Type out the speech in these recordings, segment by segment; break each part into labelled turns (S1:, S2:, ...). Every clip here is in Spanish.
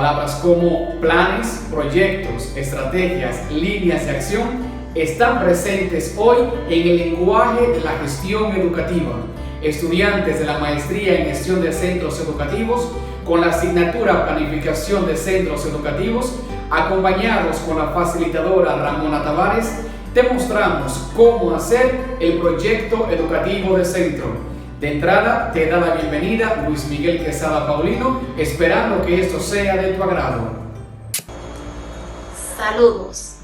S1: Palabras como planes, proyectos, estrategias, líneas de acción están presentes hoy en el lenguaje de la gestión educativa. Estudiantes de la maestría en gestión de centros educativos con la asignatura Planificación de Centros Educativos, acompañados con la facilitadora Ramona Tavares, te mostramos cómo hacer el proyecto educativo de centro. De entrada, te da la bienvenida Luis Miguel Quesada Paulino, esperando que esto sea de tu agrado.
S2: Saludos,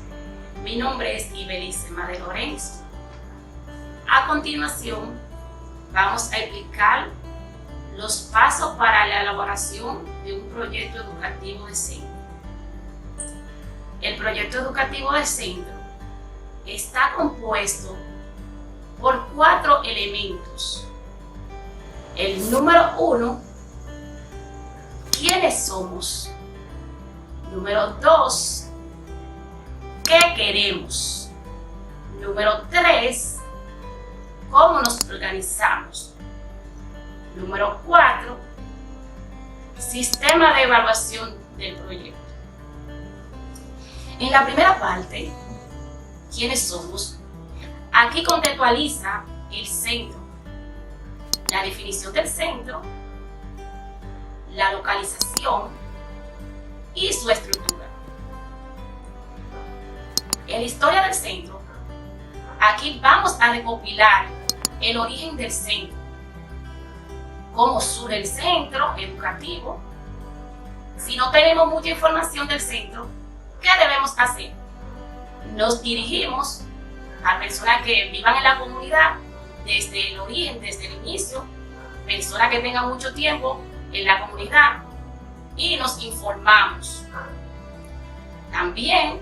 S2: mi nombre es Ibelísima de Lorenzo. A continuación, vamos a explicar los pasos para la elaboración de un proyecto educativo de centro. El proyecto educativo de centro está compuesto por 4 elementos. El número 1, ¿quiénes somos? Número 2, ¿qué queremos? Número 3, ¿cómo nos organizamos? Número 4, sistema de evaluación del proyecto. En la primera parte, ¿quiénes somos? Aquí contextualiza el centro, la definición del centro, la localización y su estructura. En la historia del centro, aquí vamos a recopilar el origen del centro, cómo surge el centro educativo. Si no tenemos mucha información del centro, ¿qué debemos hacer? Nos dirigimos a personas que vivan en la comunidad desde el origen, desde el inicio, personas que tengan mucho tiempo en la comunidad, y nos informamos. También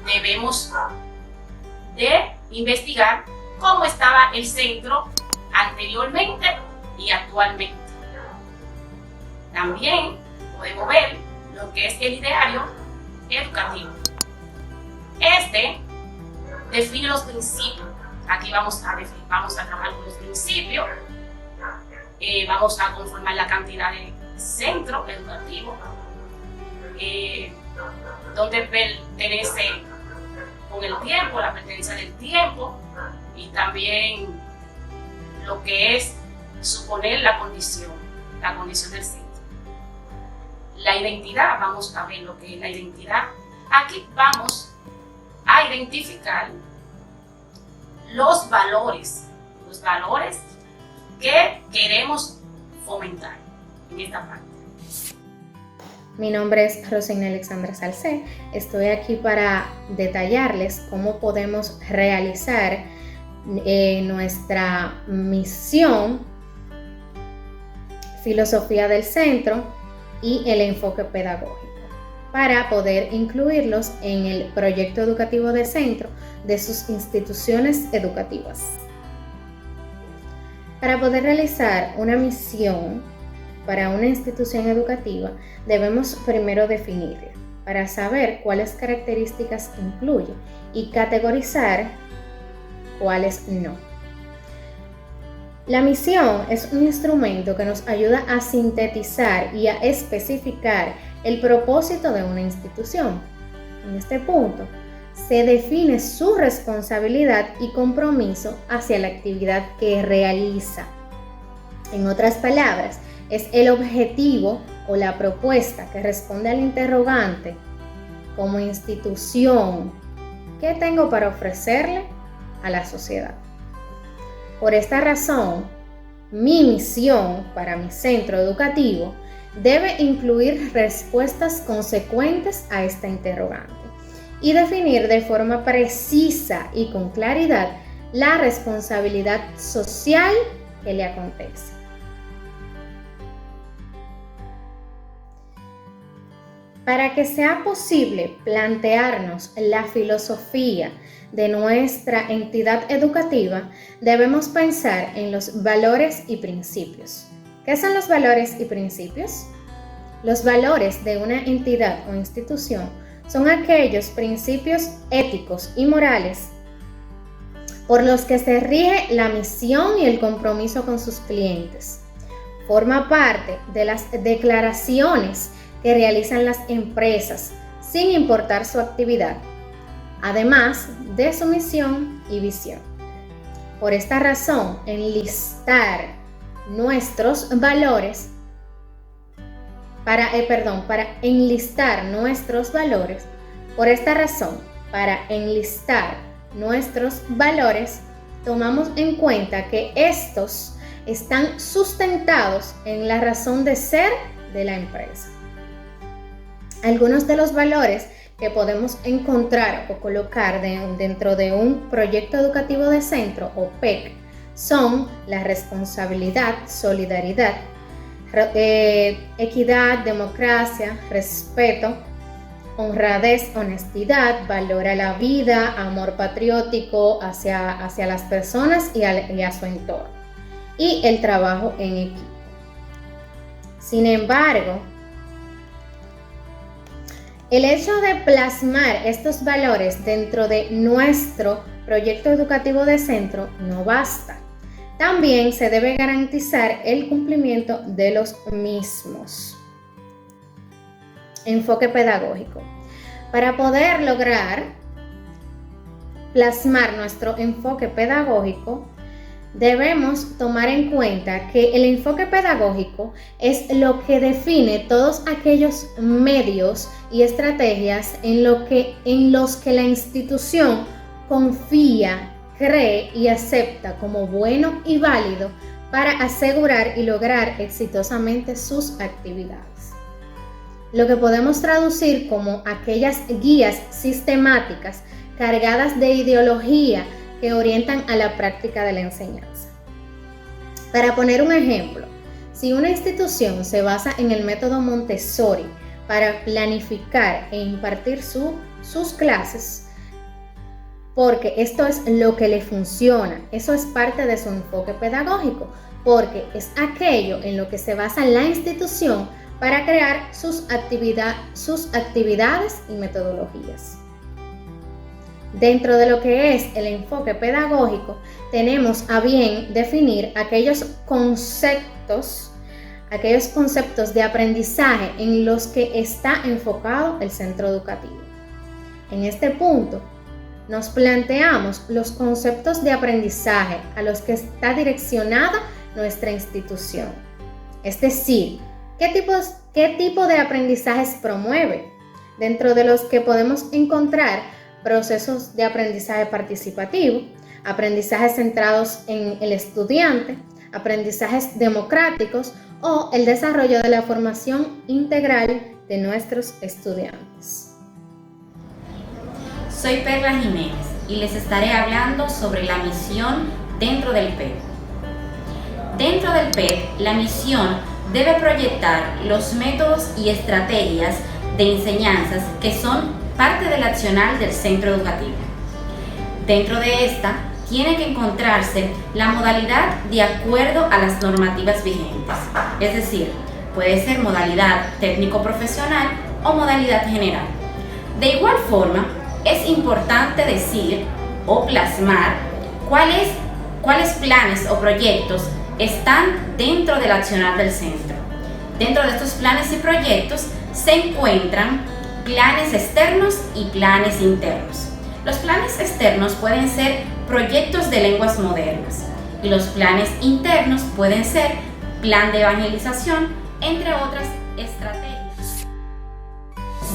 S2: debemos de investigar cómo estaba el centro anteriormente y actualmente. También podemos ver lo que es el ideario educativo. Este define los principios. Aquí vamos a trabajar con los principios, vamos a conformar la cantidad de centros educativos, donde pertenece con el tiempo, la pertenencia del tiempo, y también lo que es suponer la condición del centro. La identidad, vamos a ver lo que es la identidad. Aquí vamos a identificar los valores que queremos fomentar en esta parte.
S3: Mi nombre es Rosina Alexandra Salcé. Estoy aquí para detallarles cómo podemos realizar nuestra misión, filosofía del centro y el enfoque pedagógico, para poder incluirlos en el proyecto educativo de centro de sus instituciones educativas. Para poder realizar una misión para una institución educativa, debemos primero definirla, para saber cuáles características incluye y categorizar cuáles no. La misión es un instrumento que nos ayuda a sintetizar y a especificar el propósito de una institución. En este punto, se define su responsabilidad y compromiso hacia la actividad que realiza. En otras palabras, es el objetivo o la propuesta que responde al interrogante: como institución, ¿qué tengo para ofrecerle a la sociedad? Por esta razón, mi misión para mi centro educativo debe incluir respuestas consecuentes a esta interrogante y definir de forma precisa y con claridad la responsabilidad social que le acontece. Para que sea posible plantearnos la filosofía de nuestra entidad educativa, debemos pensar en los valores y principios. ¿Qué son los valores y principios? Los valores de una entidad o institución son aquellos principios éticos y morales por los que se rige la misión y el compromiso con sus clientes. Forma parte de las declaraciones que realizan las empresas, sin importar su actividad, además de su misión y visión. Por esta razón, enlistar nuestros valores, para enlistar nuestros valores, tomamos en cuenta que estos están sustentados en la razón de ser de la empresa. Algunos de los valores que podemos encontrar o colocar dentro de un proyecto educativo de centro o PEC son la responsabilidad, solidaridad, equidad, democracia, respeto, honradez, honestidad, valor a la vida, amor patriótico hacia las personas y a su entorno, y el trabajo en equipo. Sin embargo, el hecho de plasmar estos valores dentro de nuestro proyecto educativo de centro no basta. También se debe garantizar el cumplimiento de los mismos. Enfoque pedagógico. Para poder lograr plasmar nuestro enfoque pedagógico, debemos tomar en cuenta que el enfoque pedagógico es lo que define todos aquellos medios y estrategias en los que la institución confía, cree y acepta como bueno y válido para asegurar y lograr exitosamente sus actividades. Lo que podemos traducir como aquellas guías sistemáticas cargadas de ideología que orientan a la práctica de la enseñanza. Para poner un ejemplo, si una institución se basa en el método Montessori para planificar e impartir sus clases, porque esto es lo que le funciona, eso es parte de su enfoque pedagógico, porque es aquello en lo que se basa la institución para crear sus actividades y metodologías. Dentro de lo que es el enfoque pedagógico, tenemos a bien definir aquellos conceptos de aprendizaje en los que está enfocado el centro educativo. En este punto, nos planteamos los conceptos de aprendizaje a los que está direccionada nuestra institución. Es decir, ¿qué tipo de aprendizajes promueve? Dentro de los que podemos encontrar procesos de aprendizaje participativo, aprendizajes centrados en el estudiante, aprendizajes democráticos o el desarrollo de la formación integral de nuestros estudiantes.
S4: Soy Perla Jiménez y les estaré hablando sobre la misión dentro del PEC. Dentro del PEC, la misión debe proyectar los métodos y estrategias de enseñanzas que son parte del accionar del centro educativo. Dentro de esta, tiene que encontrarse la modalidad de acuerdo a las normativas vigentes, es decir, puede ser modalidad técnico-profesional o modalidad general. De igual forma, es importante decir o plasmar cuáles planes o proyectos están dentro del accionar del centro. Dentro de estos planes y proyectos se encuentran planes externos y planes internos. Los planes externos pueden ser proyectos de lenguas modernas y los planes internos pueden ser plan de evangelización, entre otras estrategias.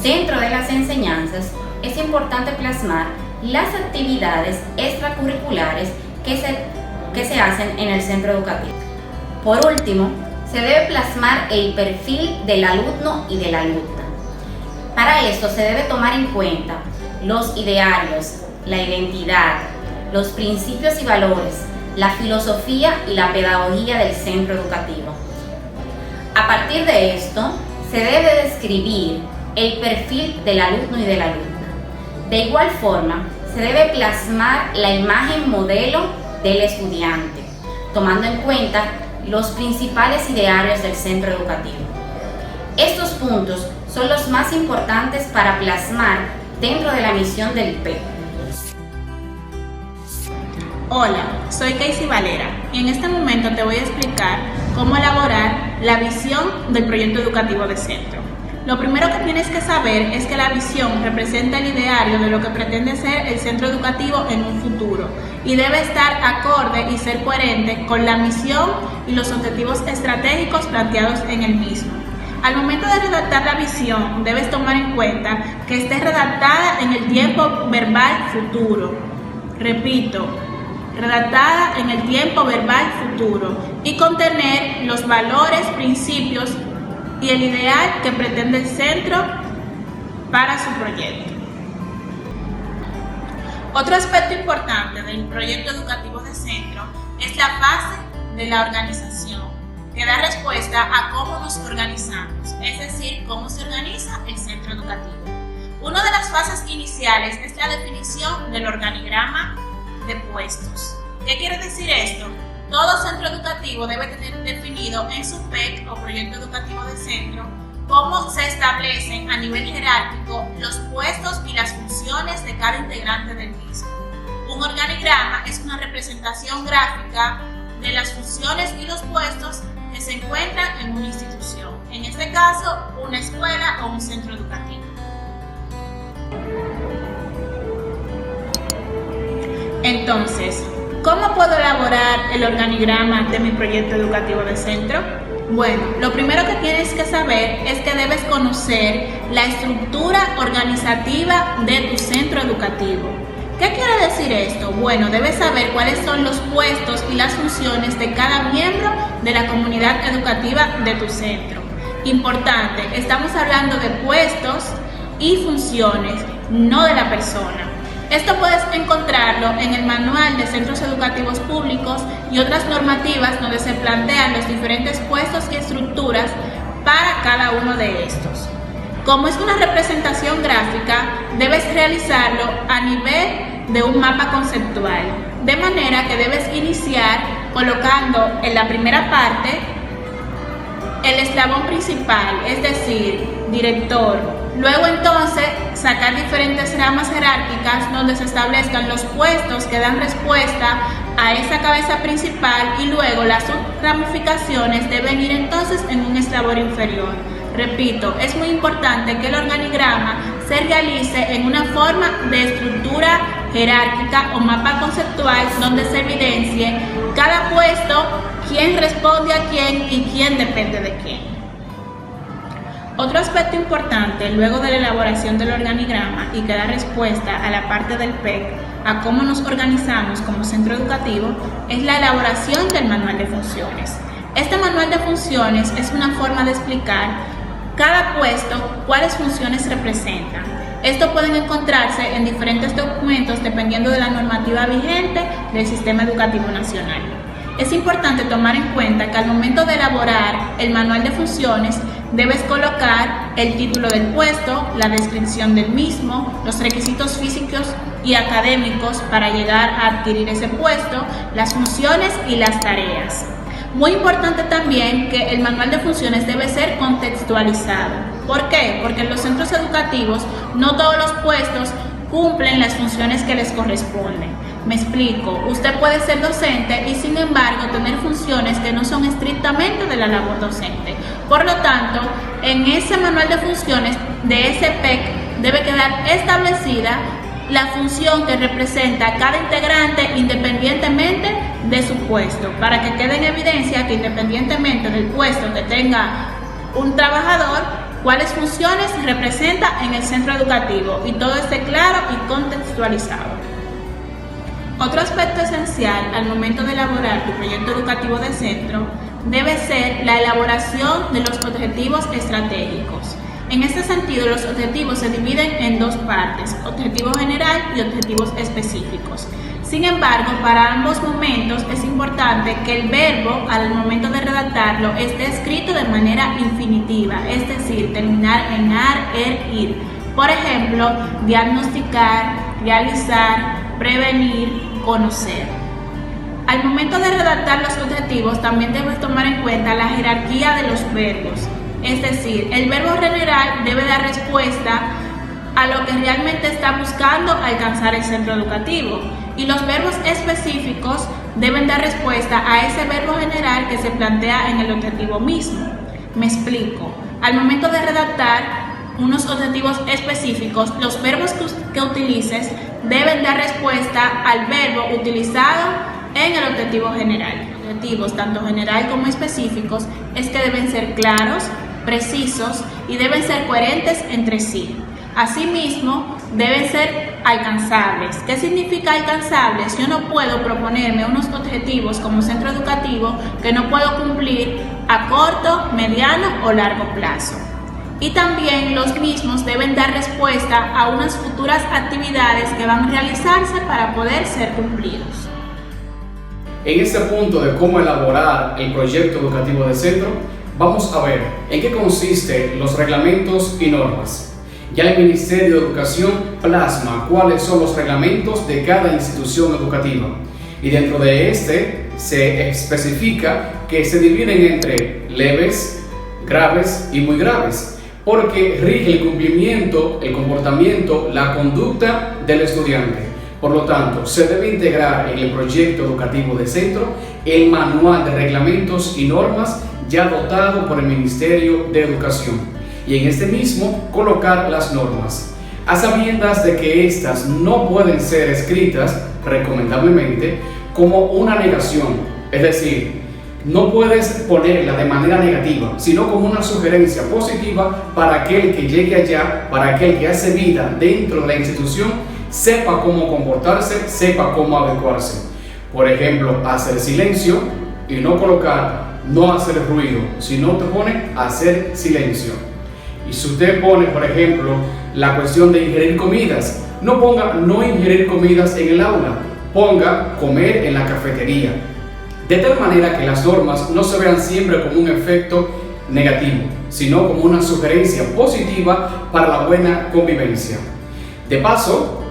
S4: Dentro de las enseñanzas es importante plasmar las actividades extracurriculares que se hacen en el centro educativo. Por último, se debe plasmar el perfil del alumno y de la alumna. Para esto se debe tomar en cuenta los idearios, la identidad, los principios y valores, la filosofía y la pedagogía del centro educativo. A partir de esto, se debe describir el perfil del alumno y de la alumna. De igual forma, se debe plasmar la imagen modelo del estudiante, tomando en cuenta los principales idearios del centro educativo. Estos puntos son los más importantes para plasmar dentro de la misión del PEC.
S5: Hola, soy Casey Valera y en este momento te voy a explicar cómo elaborar la visión del proyecto educativo de centro. lo primero que tienes que saber es que la visión representa el ideario de lo que pretende ser el centro educativo en un futuro y debe estar acorde y ser coherente con la misión y los objetivos estratégicos planteados en el mismo. Al momento de redactar la visión, debes tomar en cuenta que esté redactada en el tiempo verbal futuro. Repito, redactada en el tiempo verbal futuro y contener los valores, principios y el ideal que pretende el centro para su proyecto. Otro aspecto importante del proyecto educativo de centro es la fase de la organización, que da respuesta a cómo nos organizamos, es decir, cómo se organiza el centro educativo. Una de las fases iniciales es la definición del organigrama de puestos. ¿Qué quiere decir esto? Todo centro educativo debe tener definido en su PEC o proyecto educativo de centro cómo se establecen a nivel jerárquico los puestos y las funciones de cada integrante del mismo. Un organigrama es una representación gráfica de las funciones y los puestos que se encuentran en una institución, en este caso una escuela o un centro educativo. Entonces, ¿cómo puedo elaborar el organigrama de mi proyecto educativo de centro? Bueno, lo primero que tienes que saber es que debes conocer la estructura organizativa de tu centro educativo. ¿Qué quiere decir esto? Bueno, debes saber cuáles son los puestos y las funciones de cada miembro de la comunidad educativa de tu centro. Importante, estamos hablando de puestos y funciones, no de la persona. Esto puedes encontrarlo en el Manual de Centros Educativos Públicos y otras normativas donde se plantean los diferentes puestos y estructuras para cada uno de estos. Como es una representación gráfica, debes realizarlo a nivel de un mapa conceptual, de manera que debes iniciar colocando en la primera parte el eslabón principal, es decir, director. Luego entonces sacar diferentes ramas jerárquicas donde se establezcan los puestos que dan respuesta a esa cabeza principal y luego las ramificaciones deben ir entonces en un eslabón inferior. Repito, es muy importante que el organigrama se realice en una forma de estructura jerárquica o mapa conceptual donde se evidencie cada puesto, quién responde a quién y quién depende de quién. Otro aspecto importante luego de la elaboración del organigrama y que da respuesta a la parte del PEC, a cómo nos organizamos como centro educativo, es la elaboración del manual de funciones. Este manual de funciones es una forma de explicar cada puesto cuáles funciones representan. Esto pueden encontrarse en diferentes documentos dependiendo de la normativa vigente del Sistema Educativo Nacional. Es importante tomar en cuenta que al momento de elaborar el manual de funciones debes colocar el título del puesto, la descripción del mismo, los requisitos físicos y académicos para llegar a adquirir ese puesto, las funciones y las tareas. Muy importante también que el manual de funciones debe ser contextualizado. ¿Por qué? Porque en los centros educativos no todos los puestos cumplen las funciones que les corresponden. Me explico, usted puede ser docente y sin embargo tener funciones que no son estrictamente de la labor docente. Por lo tanto, en ese manual de funciones de ese PEC debe quedar establecida la función que representa cada integrante independientemente de su puesto, para que quede en evidencia que independientemente del puesto que tenga un trabajador, cuáles funciones representa en el centro educativo y todo esté claro y contextualizado. Otro aspecto esencial al momento de elaborar tu proyecto educativo de centro debe ser la elaboración de los objetivos estratégicos. En este sentido, los objetivos se dividen en dos partes, objetivo general y objetivos específicos. Sin embargo, para ambos momentos es importante que el verbo, al momento de redactarlo, esté escrito de manera infinitiva, es decir, terminar en ar, ir. Por ejemplo, diagnosticar, realizar, prevenir, conocer. Al momento de redactar los objetivos, también debes tomar en cuenta la jerarquía de los verbos. Es decir, el verbo general debe dar respuesta a lo que realmente está buscando alcanzar el centro educativo y los verbos específicos deben dar respuesta a ese verbo general que se plantea en el objetivo mismo. Me explico. Al momento de redactar unos objetivos específicos, los verbos que utilices deben dar respuesta al verbo utilizado en el objetivo general. Los objetivos, tanto general como específicos, es que deben ser claros, precisos y deben ser coherentes entre sí. Asimismo, deben ser alcanzables. ¿Qué significa alcanzables? Yo no puedo proponerme unos objetivos como centro educativo que no puedo cumplir a corto, mediano o largo plazo. Y también los mismos deben dar respuesta a unas futuras actividades que van a realizarse para poder ser cumplidos.
S1: En este punto de cómo elaborar el proyecto educativo de centro, vamos a ver en qué consisten los reglamentos y normas. Ya el Ministerio de Educación plasma cuáles son los reglamentos de cada institución educativa y dentro de este se especifica que se dividen entre leves, graves y muy graves, porque rige el cumplimiento, el comportamiento, la conducta del estudiante. Por lo tanto, se debe integrar en el proyecto educativo de centro el manual de reglamentos y normas ya dotado por el Ministerio de Educación y en este mismo colocar las normas, a sabiendas de que éstas no pueden ser escritas recomendablemente como una negación, es decir, no puedes ponerla de manera negativa, sino como una sugerencia positiva para aquel que llegue allá, para aquel que hace vida dentro de la institución, sepa cómo comportarse, sepa cómo adecuarse. Por ejemplo, hacer silencio y no colocar no hacer ruido, sino te pone hacer silencio. Y si usted pone, por ejemplo, la cuestión de ingerir comidas, no ponga no ingerir comidas en el aula, ponga comer en la cafetería. De tal manera que las normas no se vean siempre como un efecto negativo, sino como una sugerencia positiva para la buena convivencia. De paso,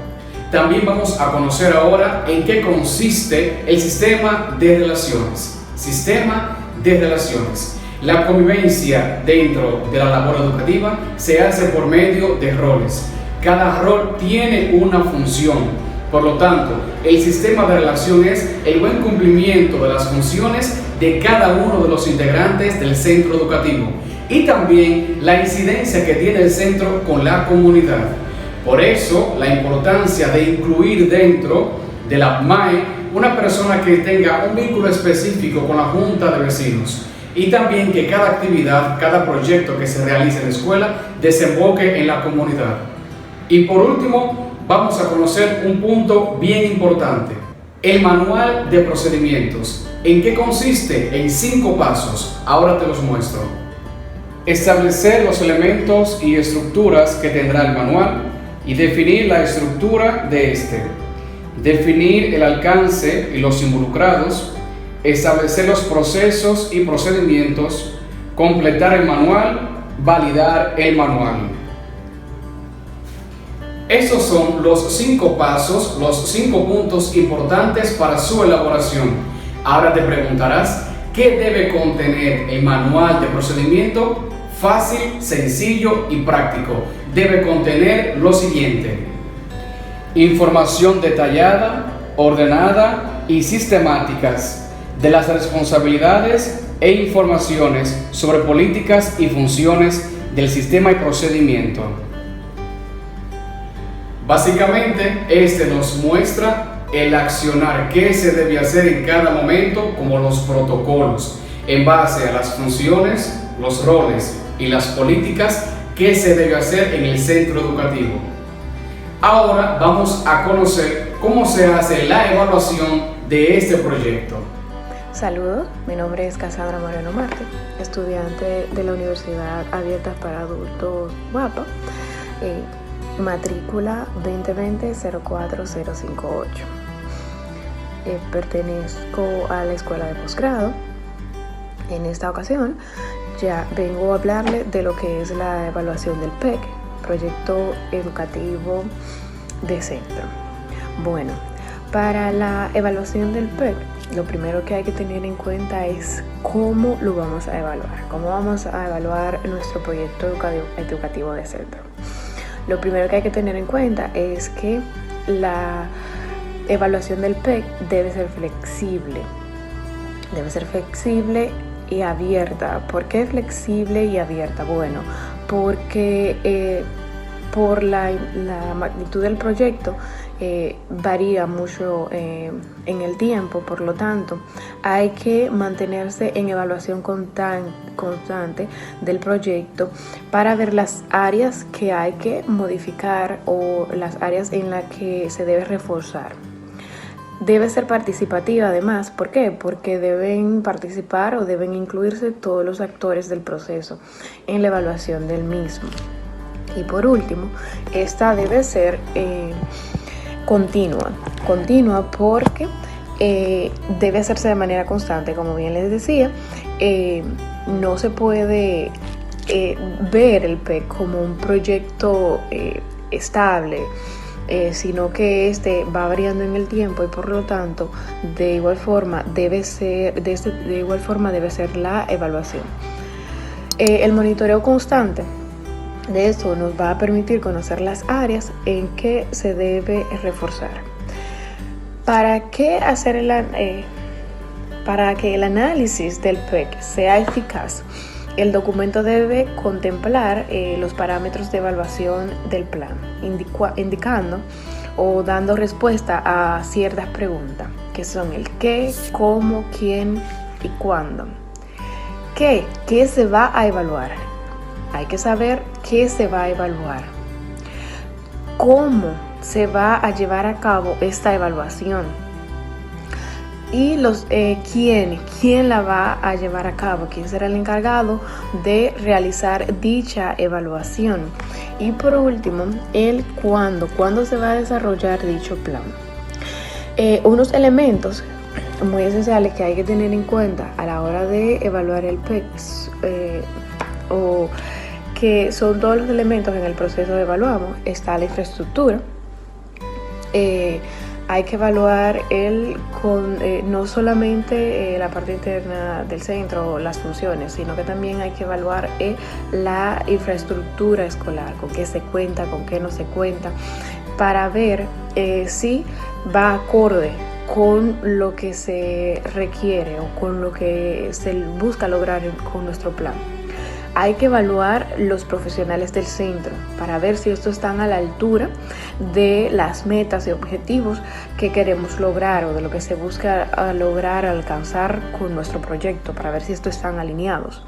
S1: también vamos a conocer ahora en qué consiste el sistema de relaciones. Sistema de relaciones. La convivencia dentro de la labor educativa se hace por medio de roles. Cada rol tiene una función. Por lo tanto, el sistema de relación es el buen cumplimiento de las funciones de cada uno de los integrantes del centro educativo y también la incidencia que tiene el centro con la comunidad. Por eso, la importancia de incluir dentro de la MAE una persona que tenga un vínculo específico con la Junta de Vecinos y también que cada actividad, cada proyecto que se realice en la escuela desemboque en la comunidad. Y por último, vamos a conocer un punto bien importante, el manual de procedimientos. ¿En qué consiste? En 5 pasos. Ahora te los muestro. Establecer los elementos y estructuras que tendrá el manual y definir la estructura de este. Definir el alcance y los involucrados. Establecer los procesos y procedimientos. Completar el manual. Validar el manual. Estos son los 5 pasos, los 5 puntos importantes para su elaboración. Ahora te preguntarás, ¿qué debe contener el manual de procedimiento? Fácil, sencillo y práctico. Debe contener lo siguiente: información detallada, ordenada y sistemáticas de las responsabilidades e informaciones sobre políticas y funciones del sistema y procedimiento. Básicamente, este nos muestra el accionar que se debe hacer en cada momento, como los protocolos, en base a las funciones, los roles y las políticas que se debe hacer en el centro educativo. Ahora vamos a conocer cómo se hace la evaluación de este proyecto.
S6: Saludos, mi nombre es Cassandra Moreno Marte, estudiante de la Universidad Abierta para Adultos Guapa, matrícula 2020-04058. Pertenezco a la escuela de posgrado. En esta ocasión ya vengo a hablarle de lo que es la evaluación del PEC, Proyecto Educativo de Centro. Bueno, para la evaluación del PEC, lo primero que hay que tener en cuenta es cómo lo vamos a evaluar, cómo vamos a evaluar nuestro proyecto educativo de centro. Lo primero que hay que tener en cuenta es que la evaluación del PEC debe ser flexible y abierta. ¿Por qué flexible y abierta? Bueno, porque por la magnitud del proyecto varía mucho en el tiempo, por lo tanto hay que mantenerse en evaluación constante del proyecto para ver las áreas que hay que modificar o las áreas en las que se debe reforzar. Debe ser participativa además, ¿por qué? Porque deben participar o deben incluirse todos los actores del proceso en la evaluación del mismo. Y por último, esta debe ser continua porque debe hacerse de manera constante, como bien les decía. No se puede ver el PEC como un proyecto estable, sino que este va variando en el tiempo y por lo tanto de igual forma debe ser la evaluación. El monitoreo constante de esto nos va a permitir conocer las áreas en que se debe reforzar. ¿Para que el análisis del PEC sea eficaz? El documento debe contemplar los parámetros de evaluación del plan, indicando o dando respuesta a ciertas preguntas, que son el qué, cómo, quién y cuándo. ¿Qué se va a evaluar? Hay que saber qué se va a evaluar. ¿Cómo se va a llevar a cabo esta evaluación? Y quién la va a llevar a cabo, quién será el encargado de realizar dicha evaluación. Y por último, el cuándo se va a desarrollar dicho plan. Unos elementos muy esenciales que hay que tener en cuenta a la hora de evaluar el PEC, o que son todos los elementos en el proceso que evaluamos. Está la infraestructura. Hay que evaluar no solamente la parte interna del centro o las funciones, sino que también hay que evaluar la infraestructura escolar, con qué se cuenta, con qué no se cuenta, para ver si va acorde con lo que se requiere o con lo que se busca lograr con nuestro plan. Hay que evaluar los profesionales del centro para ver si estos están a la altura de las metas y objetivos que queremos lograr o de lo que se busca lograr alcanzar con nuestro proyecto, para ver si estos están alineados.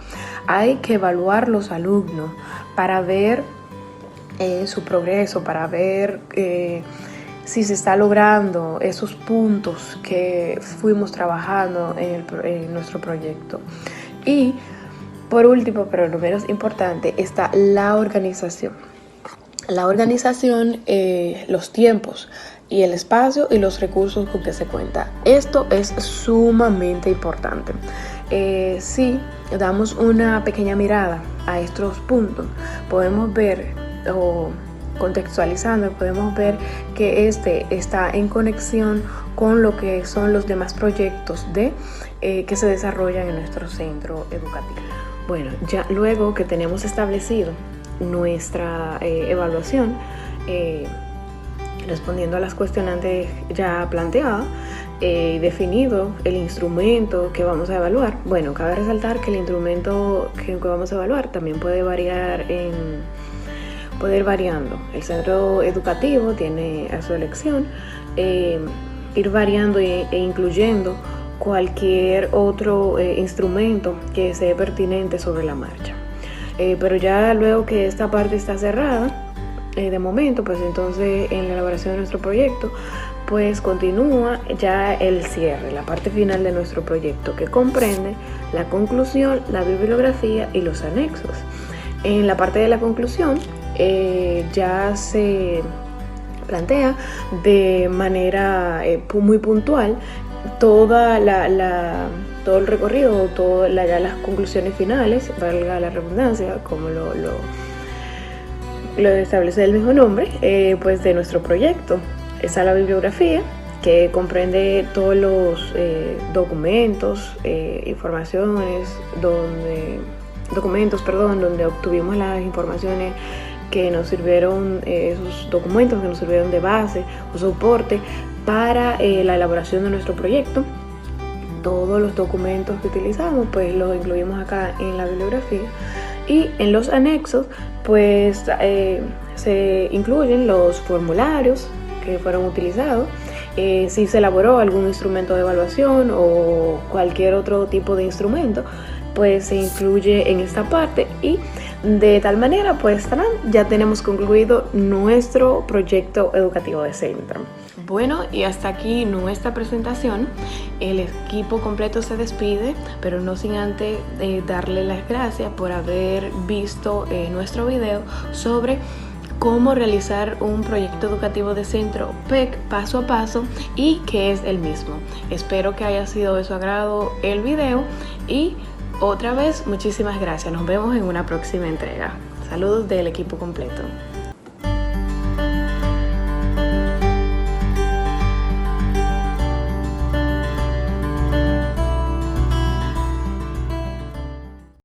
S6: Hay que evaluar los alumnos para ver su progreso, para ver si se está logrando esos puntos que fuimos trabajando en nuestro proyecto. Y por último, pero no menos importante, está la organización. La organización, los tiempos y el espacio y los recursos con que se cuenta. Esto es sumamente importante. Si damos una pequeña mirada a estos puntos, podemos ver, o contextualizando, podemos ver que este está en conexión con lo que son los demás proyectos que se desarrollan en nuestro centro educativo. Bueno, ya luego que tenemos establecido nuestra evaluación, respondiendo a las cuestionantes ya planteadas, definido el instrumento que vamos a evaluar. Bueno, cabe resaltar que el instrumento que vamos a evaluar también puede ir variando. El centro educativo tiene a su elección ir variando e incluyendo cualquier otro instrumento que sea pertinente sobre la marcha. Pero ya luego que esta parte está cerrada, de momento, pues entonces en la elaboración de nuestro proyecto, pues continúa ya el cierre, la parte final de nuestro proyecto, que comprende la conclusión, la bibliografía y los anexos. En la parte de la conclusión ya se plantea de manera muy puntual todo el recorrido, ya las conclusiones finales, valga la redundancia, como lo establece el mismo nombre, pues de nuestro proyecto. Está la bibliografía, que comprende todos los documentos, donde obtuvimos las informaciones que nos sirvieron, esos documentos que nos sirvieron de base o soporte para la elaboración de nuestro proyecto. todos los documentos que utilizamos, pues los incluimos acá en la bibliografía. Y en los anexos, pues se incluyen los formularios que fueron utilizados, si se elaboró algún instrumento de evaluación o cualquier otro tipo de instrumento, pues se incluye en esta parte, y de tal manera pues ya tenemos concluido nuestro proyecto educativo de centro. Bueno, y hasta aquí nuestra presentación. El equipo completo se despide, pero no sin antes darle las gracias por haber visto nuestro video sobre cómo realizar un proyecto educativo de centro PEC paso a paso, y que es el mismo. Espero que haya sido de su agrado el video, y otra vez muchísimas gracias. Nos vemos en una próxima entrega. Saludos del equipo completo.